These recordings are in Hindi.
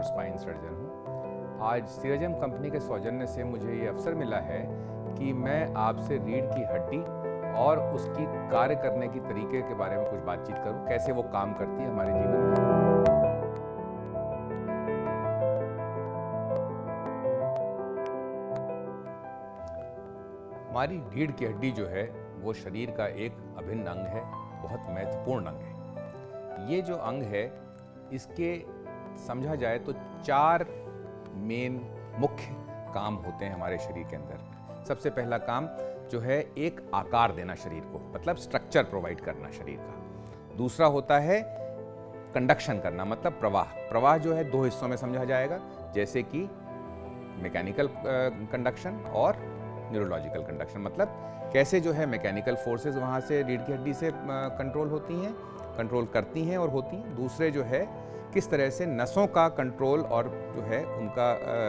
स्पाइन सर्जन हूँ। आज सीरजम कंपनी के सौजन्य से मुझे ये अवसर मिला है कि मैं आपसे रीढ़ की हड्डी और उसकी कार्य करने की तरीके के बारे में कुछ बातचीत करूँ, कैसे वो काम करती है हमारे जीवन में। हमारी रीढ़ की हड्डी जो है वो शरीर का एक अभिन्न अंग है, बहुत महत्वपूर्ण अंग है। ये जो अंग है इसके समझा जाए तो 4 मेन मुख्य काम होते हैं हमारे शरीर के अंदर। सबसे पहला काम जो है एक आकार देना शरीर को, मतलब स्ट्रक्चर प्रोवाइड करना शरीर का। दूसरा होता है कंडक्शन करना, मतलब प्रवाह। प्रवाह जो है 2 हिस्सों में समझा जाएगा, जैसे कि मैकेनिकल कंडक्शन और न्यूरोलॉजिकल कंडक्शन। मतलब कैसे जो है मैकेनिकल फोर्सेस वहाँ से रीढ़ की हड्डी से कंट्रोल होती हैं, कंट्रोल करती हैं और होती हैं। दूसरे जो है किस तरह से नसों का कंट्रोल और जो है उनका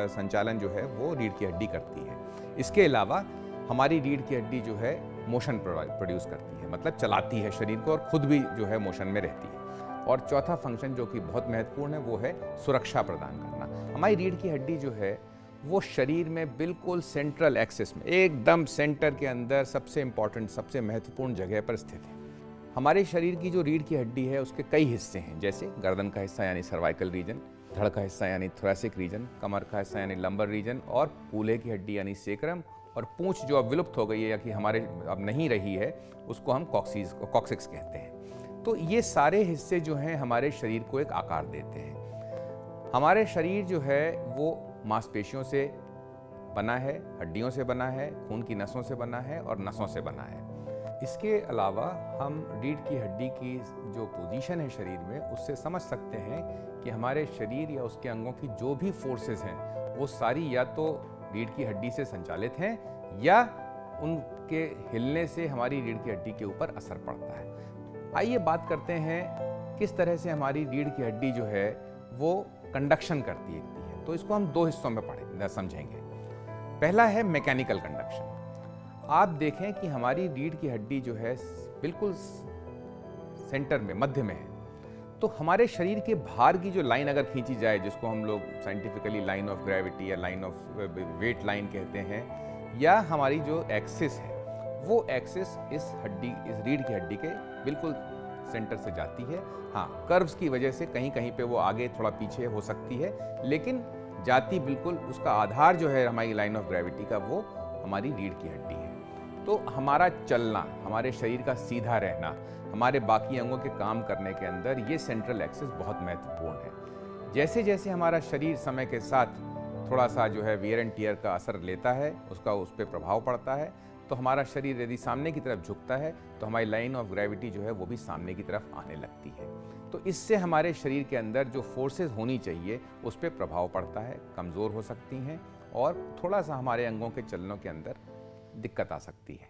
संचालन जो है वो रीढ़ की हड्डी करती है। इसके अलावा हमारी रीढ़ की हड्डी जो है मोशन प्रोड्यूस करती है, मतलब चलाती है शरीर को और खुद भी जो है मोशन में रहती है। और चौथा फंक्शन जो कि बहुत महत्वपूर्ण है वो है सुरक्षा प्रदान करना। हमारी रीढ़ की हड्डी जो है वो शरीर में बिल्कुल सेंट्रल एक्सिस में, एकदम सेंटर के अंदर सबसे इम्पॉर्टेंट, सबसे महत्वपूर्ण जगह पर स्थित है। हमारे शरीर की जो रीढ़ की हड्डी है उसके कई हिस्से हैं, जैसे गर्दन का हिस्सा यानी सर्वाइकल रीजन, धड़ का हिस्सा यानी थोरैसिक रीजन, कमर का हिस्सा यानी लंबर रीजन, और कूल्हे की हड्डी यानी सेक्रम, और पूंछ जो अब विलुप्त हो गई है या कि हमारे अब नहीं रही है उसको हम कॉक्सिक्स कहते हैं। तो ये सारे हिस्से जो हैं हमारे शरीर को एक आकार देते हैं। हमारे शरीर जो है वो मांसपेशियों से बना है, हड्डियों से बना है, खून की नसों से बना है और नसों से बना है। इसके अलावा हम रीढ़ की हड्डी की जो पोजीशन है शरीर में उससे समझ सकते हैं कि हमारे शरीर या उसके अंगों की जो भी फोर्सेस हैं वो सारी या तो रीढ़ की हड्डी से संचालित हैं या उनके हिलने से हमारी रीढ़ की हड्डी के ऊपर असर पड़ता है। आइए बात करते हैं किस तरह से हमारी रीढ़ की हड्डी जो है वो कंडक्शन करती है। तो इसको हम 2 हिस्सों में समझेंगे। पहला है मैकेनिकल कंडक्शन। आप देखें कि हमारी रीढ़ की हड्डी जो है बिल्कुल सेंटर में, मध्य में है। तो हमारे शरीर के भार की जो लाइन अगर खींची जाए, जिसको हम लोग साइंटिफिकली लाइन ऑफ ग्रेविटी या लाइन ऑफ वेट लाइन कहते हैं, या हमारी जो एक्सिस है वो एक्सिस इस रीढ़ की हड्डी के बिल्कुल सेंटर से जाती है। हाँ, कर्व्स की वजह से कहीं कहीं पे वो आगे थोड़ा पीछे हो सकती है, लेकिन जाती बिल्कुल, उसका आधार जो है हमारी लाइन ऑफ ग्रेविटी का वो हमारी रीढ़ की हड्डी है। तो हमारा चलना, हमारे शरीर का सीधा रहना, हमारे बाकी अंगों के काम करने के अंदर ये सेंट्रल एक्सिस बहुत महत्वपूर्ण है। जैसे जैसे हमारा शरीर समय के साथ थोड़ा सा जो है वियर एंड टियर का असर लेता है, उसका उस पर प्रभाव पड़ता है, तो हमारा शरीर यदि सामने की तरफ झुकता है तो हमारी लाइन ऑफ ग्रेविटी जो है वो भी सामने की तरफ आने लगती है। तो इससे हमारे शरीर के अंदर जो फोर्सेस होनी चाहिए उस पर प्रभाव पड़ता है, कमज़ोर हो सकती हैं और थोड़ा सा हमारे अंगों के चलनों के अंदर दिक्कत आ सकती है।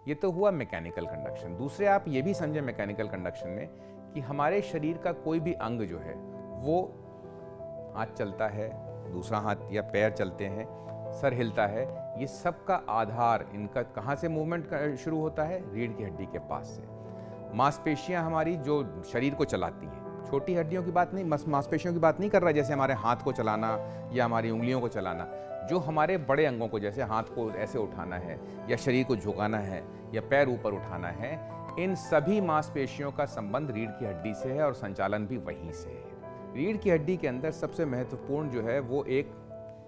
ये तो हुआ मैकेनिकल कंडक्शन। दूसरे आप ये भी समझें मैकेनिकल कंडक्शन में कि हमारे शरीर का कोई भी अंग जो है वो हाथ चलता है, दूसरा हाथ या पैर चलते हैं, सर हिलता है, ये सब का आधार इनका कहाँ से मूवमेंट शुरू होता है? रीढ़ की हड्डी के पास से। मांसपेशियाँ हमारी जो शरीर को चलाती हैं, छोटी हड्डियों की बात नहीं, मांसपेशियों की बात नहीं कर रहा, जैसे हमारे हाथ को चलाना या हमारी उंगलियों को चलाना, जो हमारे बड़े अंगों को, जैसे हाथ को ऐसे उठाना है या शरीर को झुकाना है या पैर ऊपर उठाना है, इन सभी मांसपेशियों का संबंध रीढ़ की हड्डी से है और संचालन भी वहीं से है। रीढ़ की हड्डी के अंदर सबसे महत्वपूर्ण जो है वो एक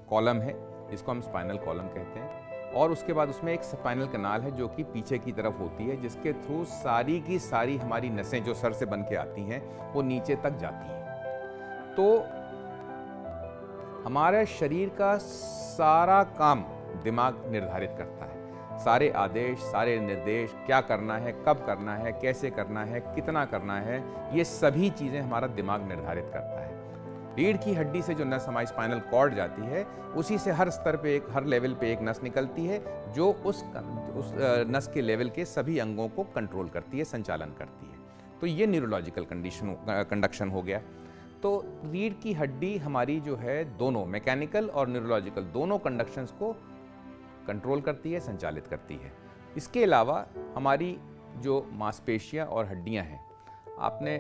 कॉलम है जिसको हम स्पाइनल कॉलम कहते हैं, और उसके बाद उसमें एक स्पाइनल कैनाल है जो कि पीछे की तरफ होती है, जिसके थ्रू सारी की सारी हमारी नसें जो सर से बन के आती हैं वो नीचे तक जाती हैं। तो हमारे शरीर का सारा काम दिमाग निर्धारित करता है। सारे आदेश, सारे निर्देश, क्या करना है, कब करना है, कैसे करना है, कितना करना है, ये सभी चीज़ें हमारा दिमाग निर्धारित करता है। रीढ़ की हड्डी से जो नस हमारी स्पाइनल कॉर्ड जाती है, उसी से हर स्तर पे हर लेवल पे एक नस निकलती है जो उस नस के लेवल के सभी अंगों को कंट्रोल करती है, संचालन करती है। तो ये न्यूरोलॉजिकल कंडक्शन हो गया। तो रीढ़ की हड्डी हमारी जो है दोनों मैकेनिकल और न्यूरोलॉजिकल दोनों कंडक्शंस को कंट्रोल करती है, संचालित करती है। इसके अलावा हमारी जो मांसपेशियां और हड्डियां हैं, आपने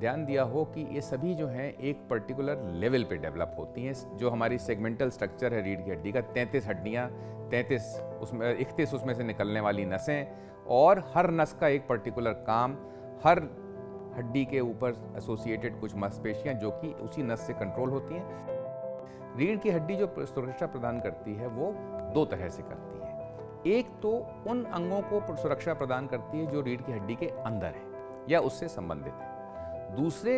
ध्यान दिया हो कि ये सभी जो हैं एक पर्टिकुलर लेवल पे डेवलप होती हैं। जो हमारी सेगमेंटल स्ट्रक्चर है रीढ़ की हड्डी का, 33 हड्डियाँ, 33 उसमें 31 उसमें से निकलने वाली नसें, और हर नस का एक पर्टिकुलर काम, हर हड्डी के ऊपर एसोसिएटेड कुछ मांसपेशियाँ जो कि उसी नस से कंट्रोल होती हैं। रीढ़ की हड्डी जो सुरक्षा प्रदान करती है वो दो तरह से करती है। एक तो उन अंगों को सुरक्षा प्रदान करती है जो रीढ़ की हड्डी के अंदर है या उससे संबंधित है। दूसरे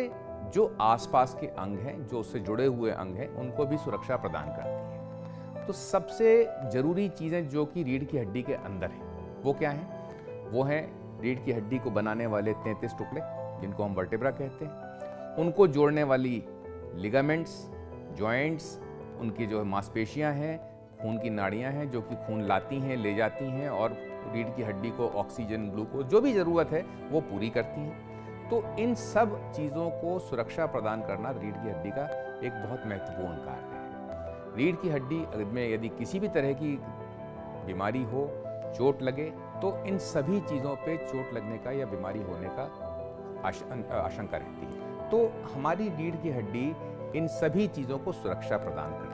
जो आसपास के अंग हैं, जो उससे जुड़े हुए अंग हैं, उनको भी सुरक्षा प्रदान करती है। तो सबसे जरूरी चीज़ें जो कि रीढ़ की हड्डी के अंदर हैं वो क्या हैं? वो हैं रीढ़ की हड्डी को बनाने वाले 33 टुकड़े जिनको हम वर्टेब्रा कहते हैं, उनको जोड़ने वाली लिगामेंट्स, जॉइंट्स, उनकी जो मांसपेशियां हैं, खून की नाड़ियां हैं जो कि खून लाती हैं, ले जाती हैं और रीढ़ की हड्डी को ऑक्सीजन, ग्लूकोज जो भी ज़रूरत है वो पूरी करती हैं। तो इन सब चीज़ों को सुरक्षा प्रदान करना रीढ़ की हड्डी का एक बहुत महत्वपूर्ण कार्य है। रीढ़ की हड्डी में यदि किसी भी तरह की बीमारी हो, चोट लगे, तो इन सभी चीज़ों पे चोट लगने का या बीमारी होने का आशंका रहती है। तो हमारी रीढ़ की हड्डी इन सभी चीज़ों को सुरक्षा प्रदान करती है।